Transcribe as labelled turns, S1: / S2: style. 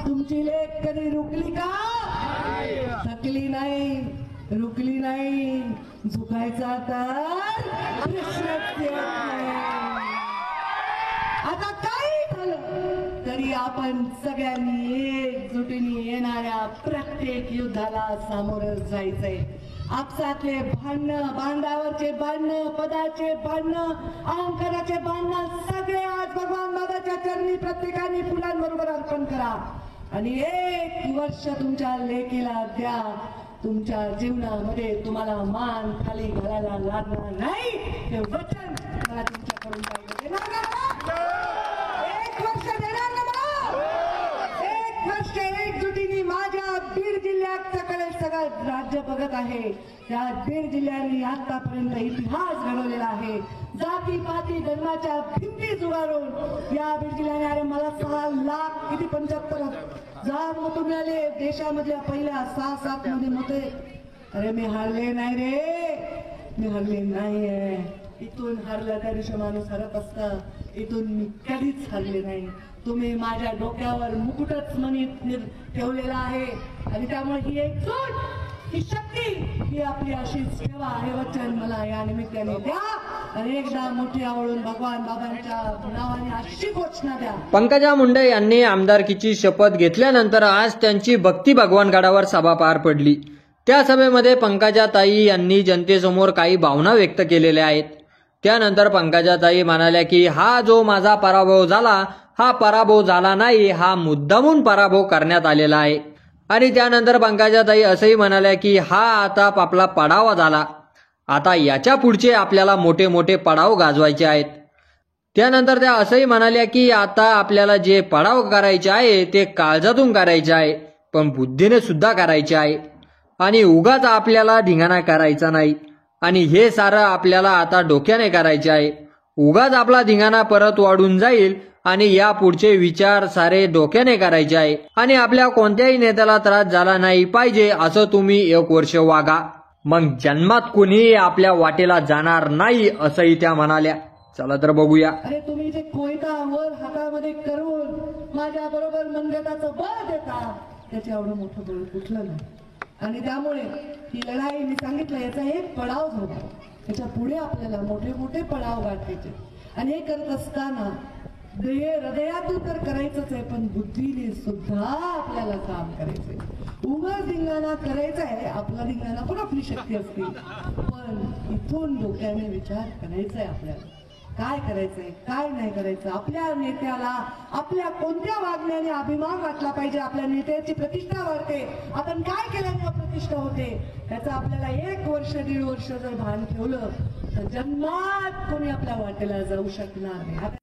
S1: तुमची लेख कधी रुकली का? थकली नाही, रुकली नाही, झुकायचा तर प्रश्नच येत नाही. आता काही झालं तरी आपण सगळ्यांनी एकजुटीने येणाऱ्या प्रत्येक युद्धाला सामोरं जायचंय. आपसातले भांडणं, बांधावरचे भांडणं, पदाचे भांडणं, अहंकाराचे भांडणं सगळे आज भगवान बाबाच्या चरणी प्रत्येकाने फुलांबरोबर अर्पण करा आणि 1 वर्ष तुमच्या लेकीला द्या. तुमच्या जीवनामध्ये तुम्हाला मान खाली घालायला लागणार नाही हे वचन मला तुमच्याकडून पाहिजे. देणार ना? 1 वर्ष देणार ना मला? 1 वर्ष एकजुटीने माझ्या बीड जिल्ह्याकडे सगळं राज्य बघत आहे. त्या बीड जिल्ह्याने आतापर्यंत इतिहास घडवलेला आहे. जाती पाती धर्माच्या भिंती जुगारून या बीड जिल्ह्याने, अरे मला 6 लाख किती 75,000 मत मिळाले. देशामधल्या पहिल्या 6-7 मध्ये मते. अरे मी हारले नाही रे, मी हारले नाहीये. इथून हारला त्या दिवशी माणूस हरत असता, इथून मी कधीच हारले नाही. तुम्ही माझ्या डोक्यावर मुकुटच मनी ठेवलेला आहे आणि त्यामुळे ही एकजूट, ही शक्ती ही आपली अशीच ठेवा हे वचन मला या निमित्ताने द्या आणि एकदा मोठी आवडून भगवान बाबांच्या नावाने अशी घोषणा द्या.
S2: पंकजा मुंडे यांनी आमदारकीची शपथ घेतल्यानंतर आज त्यांची भक्ती भगवानगडावर सभा पार पडली. त्या सभेमध्ये पंकजाताई यांनी जनतेसमोर काही भावना व्यक्त केलेल्या आहेत. त्यानंतर पंकजाताई म्हणाल्या की हा जो माझा पराभव झाला, हा पराभव झाला नाही, हा मुद्दामून पराभव करण्यात आलेला आहे. आणि त्यानंतर पंकजाताई असंही म्हणाल्या की हा आता आपला पडावा झाला, आता याच्या पुढचे आपल्याला मोठे मोठे पडाव गाजवायचे आहेत. त्यानंतर त्या असंही म्हणाल्या की आता आपल्याला जे पडाव करायचे आहे ते काळजातून करायचे आहे, पण बुद्धीने सुद्धा करायचे आहे आणि उगाच आपल्याला धिंगाणा करायचा नाही. आणि हे सारं आपल्याला आता डोक्याने करायचे आहे. उगाच आपला धिंगाणा परत वाढून जाईल आणि या पुढचे विचार सारे डोक्याने करायचे आहे आणि आपल्या कोणत्याही नेत्याला त्रास झाला नाही पाहिजे असं तुम्ही 1 वर्ष वागा, मग जन्मात कुणीही आपल्या वाटेला जाणार नाही असंही त्या म्हणाल्या. चला तर बघूया.
S1: अरे तुम्ही जे कोयता वर हातामध्ये करून माझ्या बरोबर मनगटाचं बळ देता त्याच्या एवढं मोठं बळ कुठलं नाही. आणि त्यामुळे ही लढाई मी सांगितलं याचा एक पडाव झाला. याच्या पुढे आपल्याला मोठे मोठे पडाव गाठायचे आणि हे करत असताना हृदयातून तर करायचंच आहे, पण बुद्धीने सुद्धा आपल्याला काम करायचंय. उगाच धिंगाणा करायचा आहे, आपला धिंगाणा पण आपली शक्ती असते, पण इथून डोक्याने विचार करायचा आहे आपल्याला काय करायचंय काय नाही करायचं. आपल्या नेत्याला आपल्या कोणत्या वागण्याने अभिमान वाटला पाहिजे, आपल्या नेत्याची प्रतिष्ठा वाढते, आपण काय केल्याने प्रतिष्ठा होते त्याचा आपल्याला 1 वर्ष 1.5 वर्ष जर भान ठेवलं तर जन्मात कोणी आपल्या वाटेला जाऊ शकणार नाही.